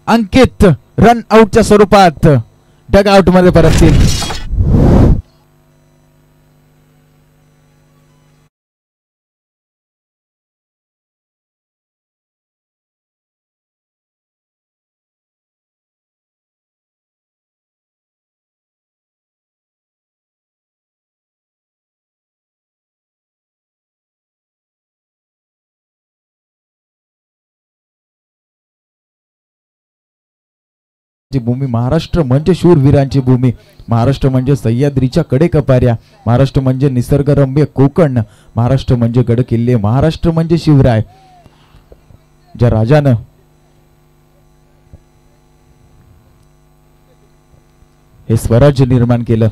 अंकित रन आउटच्या स्वरूपात डग आउट मध्ये परततील. भूमी महाराष्ट्र म्हणजे शूरवीरांची भूमी, महाराष्ट्र म्हणजे सह्याद्रीच्या कडेकपाऱ्या, महाराष्ट्र म्हणजे निसर्गरम्य कोकण, महाराष्ट्र म्हणजे गडकिल्ले, महाराष्ट्र म्हणजे शिवराय. ज्या राजानं हे स्वराज्य निर्माण केलं,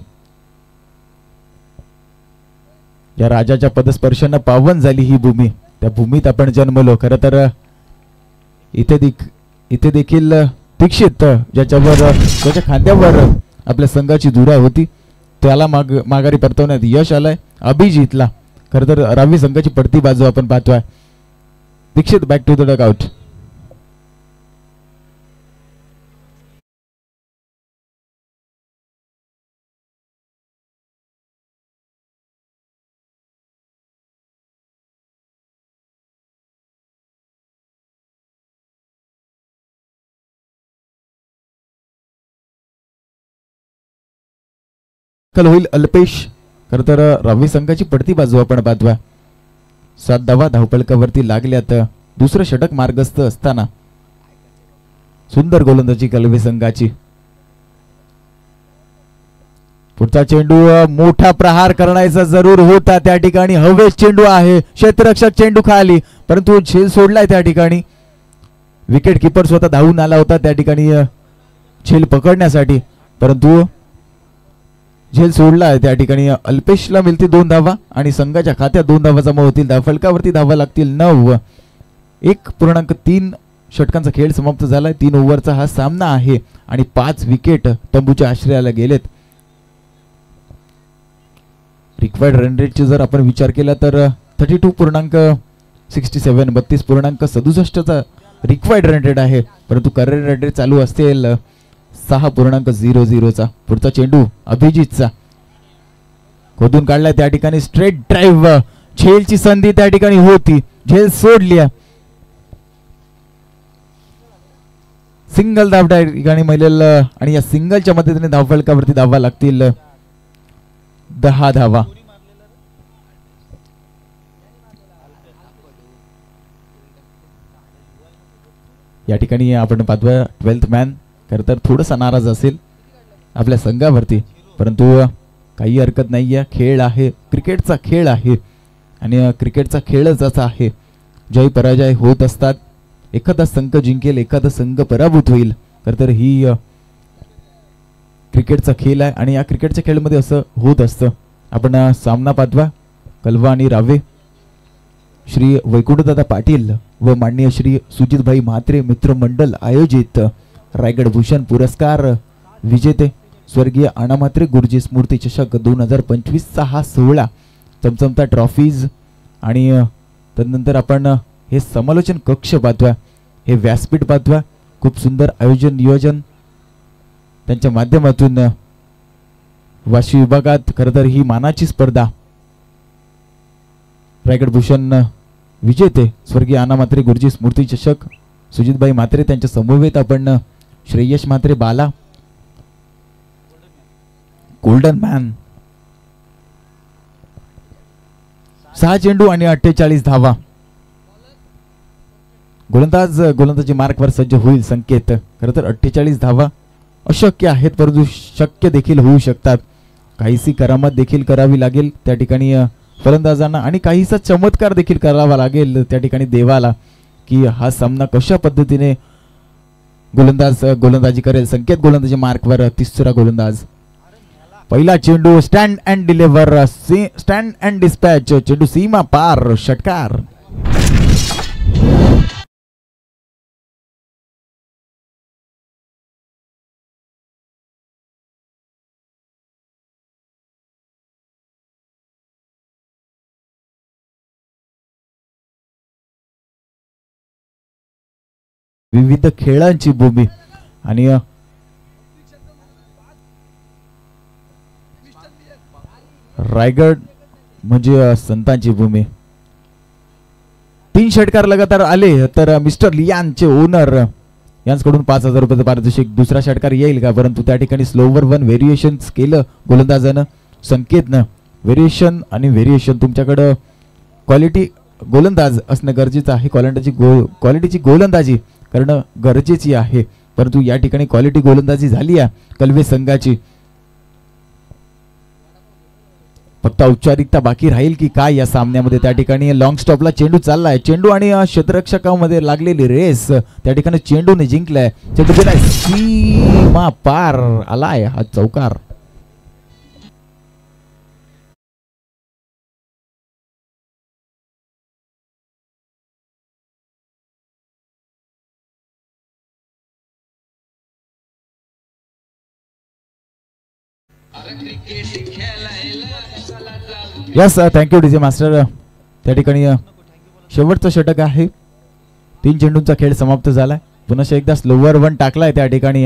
या राजाच्या पदस्पर्शानं पावन झाली ही भूमी, त्या भूमीत आपण जन्मलो. खरं तर इथे देखील दीक्षित ज्याच्यावर त्याच्या खांद्यावर आपल्या संघाची धुरा होती त्याला माघारी परतवण्यात यश आलंय. अभिजितला खरं तर रावी संघाची पडती बाजू आपण पाहतोय. Dikshit back to the dugout. होईल अल्पेश. खर तर रवी संघाची पडती बाजू आपण पाहतोय. 7 धावा धावपळकावरती लागल्यात. दुसरं षटक मार्गस्थ असताना सुंदर गोलंदाजी कलवे संघाची. पुढचा चेंडू मोठा प्रहार करण्याचा जरूर होता त्या ठिकाणी. हवेस चेंडू आहे. क्षेत्ररक्षक चेंडू खाली परंतु झेल सोडलाय त्या ठिकाणी. विकेट किपर स्वतः धावून आला होता त्या ठिकाणी झेल पकडण्यासाठी परंतु झेल सोडला त्या ठिकाणी. अल्पेशला मिळतील 2 धावा आणि संघाच्या खात्यात 2 धावा जमा होतील. धावफलकावरती धावा लागतील 9. 1.3 षटकांचा खेळ समाप्त झालाय. 3 ओव्हरचा हा सामना आहे आणि 5 विकेट तंबूच्या आश्रयाला गेलेत. रिक्वायर्ड रन रेटची जर आपण विचार केला तर 32.67 32.67चा रिक्वायर्ड रन रेट आहे परंतु करेक्ट रन रेट चालू असेल 6.00चा. पुढचा चेंडू अभिजितचा खोदून काढलाय त्या ठिकाणी. Straight drive. झेलची संधी त्या ठिकाणी होती. झेल सोडली. सिंगल धाव त्या ठिकाणी मिळेल आणि या सिंगलच्या मदतीने धावफलकावरती धावा लागतील 10 धावा. या ठिकाणी आपण पाहतोय 12th मॅन खरं तर थोडासा नाराज असेल आपल्या संघावरती परंतु काही हरकत नाहीये. खेळ आहे. क्रिकेटचा खेळ आहे आणि क्रिकेटचा खेळच असा आहे. जय पराजय होत असतात. एखादा संघ जिंकेल एखादा संघ पराभूत होईल. खरं तर ही क्रिकेटचा खेळ आहे आणि या क्रिकेटच्या खेळमध्ये असं होत असतं. आपण सामना पाहतोय कलवा आणि रावे. श्री वैकुंठदादा पाटील व माननीय श्री सुजितभाई म्हात्रे मित्रमंडळ आयोजित रायगड भूषण पुरस्कार विजेते स्वर्गीय अण्णा म्हात्रे गुरुजी स्मृती चषक 2025चा हा सोहळा चमचमता ट्रॉफीज आणि तदनंतर आपण हे समालोचन कक्ष पाहतोय. हे व्यासपीठ पाहतोय. खूप सुंदर आयोजन नियोजन त्यांच्या माध्यमातून वाशी विभागात खरं तर ही मानाची स्पर्धा रायगड भूषण विजेते स्वर्गीय अण्णा म्हात्रे गुरुजी स्मृती चषक सुजितभाई म्हात्रे त्यांच्या समवेत आपण श्रेयश म्हात्रे बाला गोल्डन मॅन 6 चेंडू आणि 48 धावा. गोलंदाजी मार्कवर सज्ज होईल संकेत. खरं तर 48 धावा अशक्य आहेत परंतु शक्य देखील होऊ शकतात. काहीशी करामत देखील करावी लागेल त्या ठिकाणी फलंदाजांना आणि काहीसा चमत्कार देखील करावा लागेल त्या ठिकाणी देवाला की हा सामना कशा पद्धतीने गोलंदाजी करेल. संकेत गोलंदाजी मार्कवर तिसरा गोलंदाज. पहिला चेंडू stand and deliver. Stand and dispatch. चेंडू सीमा पार. षटकार. विविध खेळांची भूमी आणि रायगड म्हणजे संतांची भूमी. 3 षटकार लगातार आले तर मिस्टर लियानचे ओनर यांच्याकडून 5,000 रुपयाचं पारितोषिक. दुसरा षटकार येईल का परंतु त्या ठिकाणी स्लोवर 1 व्हेरिएशन केलं गोलंदाजानं संकेतनं. व्हेरिएशन तुमच्याकडं क्वालिटी गोलंदाज असणं गरजेचं आहे. क्वालिटीची गोलंदाजी करणं गरजेची आहे परंतु या ठिकाणी क्वालिटी गोलंदाजी झाली आहे कलवे संघाची. फक्त औपचारिकता बाकी राहील की काय या सामन्यामध्ये. त्या ठिकाणी लॉंग स्टॉपला चेंडू चाललाय. चेंडू आणि क्षेत्ररक्षकामध्ये लागलेली रेस त्या ठिकाणी चेंडूने जिंकलाय. चेंडू गेलाय सीमा पार. आलाय हा चौकार. Yes thank you DJ master. त्या ठिकाणी शेवटचं षटक आहे. 3 चेंडूंचा खेळ समाप्त झालाय. पुन्हा एकदा स्लोवर वन टाकलाय. त्या ठिकाणी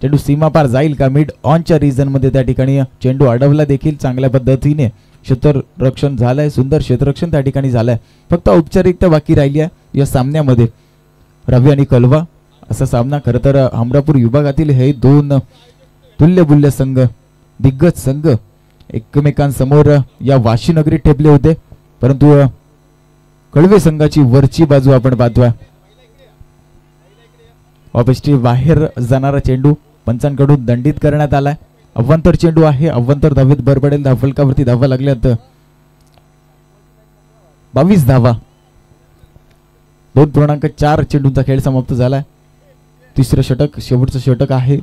चेंडू सीमापार जाईल का मिड ऑनच्या रिजन मध्ये त्या ठिकाणी चेंडू अडवला देखील चांगल्या पद्धतीने. क्षेत्ररक्षण झालंय. सुंदर क्षेत्ररक्षण त्या ठिकाणी झालंय. फक्त औपचारिकता बाकी राहिली आहे या सामन्यामध्ये. रवी आणि कलवा असा सामना. खरं तर अमरापूर विभागातील हे 2 तुल्यबुल्य संघ, दिग्गज संघ एकमेकांसमोर या वाशी नगरीत ठेपले होते. परंतु कळवे संघाची वरची बाजू आपण पाहतोय. ऑफिसची बाहेर जाणारा चेंडू पंचांकडून दंडित करण्यात आलाय. अव्वंतर चेंडू आहे. अव्वंतर धावेत भर पडेल. धावफलकावरती धावा लागल्यात 22 धावा. 2.4 चेंडूंचा खेळ समाप्त झालाय. तिसरं षटक शेवटचं षटक आहे.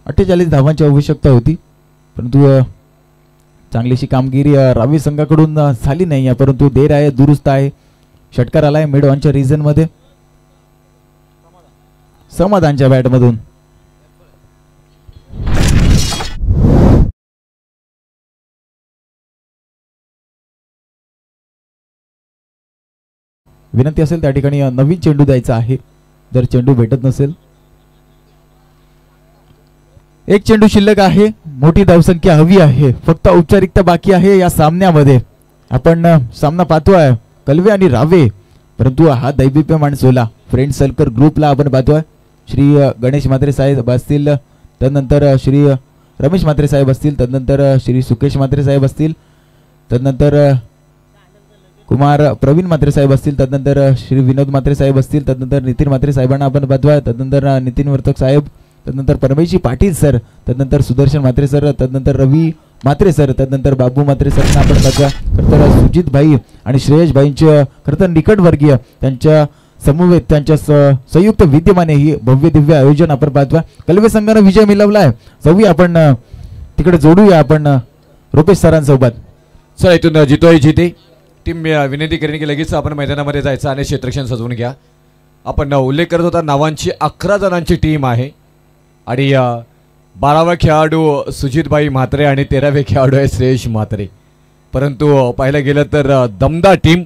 48 धावांची आवश्यकता होती. परंतु चांगलीशी कामगिरी रावी संघाकडून झाली नाही. परंतु देर आहे, दुरुस्त आहे. षटकार आलाय मिड ऑनच्या रिजन मध्ये. समाधानच्या बॅट मधून विनंती असेल त्या ठिकाणी नवीन चेंडू द्यायचा आहे जर चेंडू भेटत नसेल. एक चेंडू शिल्लक आहे. मोठी धावसंख्या हवी आहे. फक्त औपचारिकता बाकी आहे या सामन्यामध्ये. आपण सामना पाहतोय कलवे आणि रावे. परंतु हा दैविप्यमान सोला फ्रेंड सर्कल ग्रुपला आपण पाहतोय. श्री गणेश म्हात्रे साहेब असतील, तदनंतर श्री रमेश म्हात्रे साहेब असतील, तदनंतर श्री सुकेश म्हात्रे साहेब असतील, तदनंतर कुमार प्रवीण म्हात्रे साहेब असतील, तदनंतर श्री विनोद म्हात्रे साहेब असतील, तदनंतर नितीन म्हात्रे साहेबांना आपण पाहतोय, तदनंतर नितीन वर्तक साहेब, तदनंतर परमेशजी पाटील सर, तदनंतर सुदर्शन म्हात्रे सर, तदनंतर रवी म्हात्रे सर, तदनंतर बाबू म्हात्रे सरना आपण पाहतोय. खरंतर सुजित भाई आणि श्रेयश भाईंचे खरंतर निकटवर्गीय त्यांच्या समवेत त्यांच्या संयुक्त विद्यमाने ही भव्य दिव्य आयोजन आपण पाहतोय. कलवे संघाने विजय मिळवलाय. जाऊया आपण तिकडे जोडूया आपण रुपेश सरांसोबत. सर इथून जितोय जिते टीम विनंती करेन की लगेच आपण मैदानामध्ये जायचं आणि क्षेत्ररक्षण सजवून घ्या. आपण उल्लेख करत होता नावांची 11 जणांची टीम आहे आणि 12वा खेळाडू सुजितभाई म्हात्रे आणि 13वे खेळाडू आहे श्रेयश म्हात्रे. परंतु पाहायला गेलं तर दमदार टीम.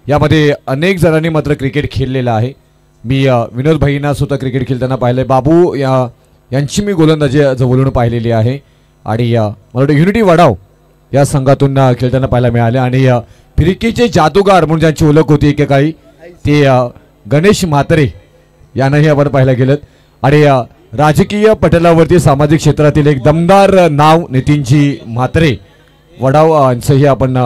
यामध्ये अनेक जणांनी मात्र क्रिकेट खेळलेलं आहे. मी विनोद भाईंना सुद्धा क्रिकेट खेळताना पाहिलं आहे. बाबू यांची मी गोलंदाजी जवळून पाहिलेली आहे आणि मला वाटतं युनिटी वडाव या संघातून खेळताना पाहायला मिळाले. आणि फिरकीचे जादूगार म्हणून ज्यांची ओळख होती एकेकाळी ते गणेश म्हात्रे यांनाही आपण पाहायला गेलं. आणि राजकीय पटलावरती सामाजिक क्षेत्रातील एक दमदार नाव नितीनजी म्हात्रे वडाव यांचंही आपण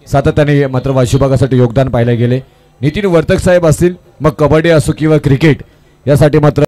सातत्याने मात्र वाशी विभागासाठी योगदान पाहायला गेले. नितीन वर्तक साहेब असतील, मग कबड्डी असो किंवा क्रिकेट यासाठी मात्र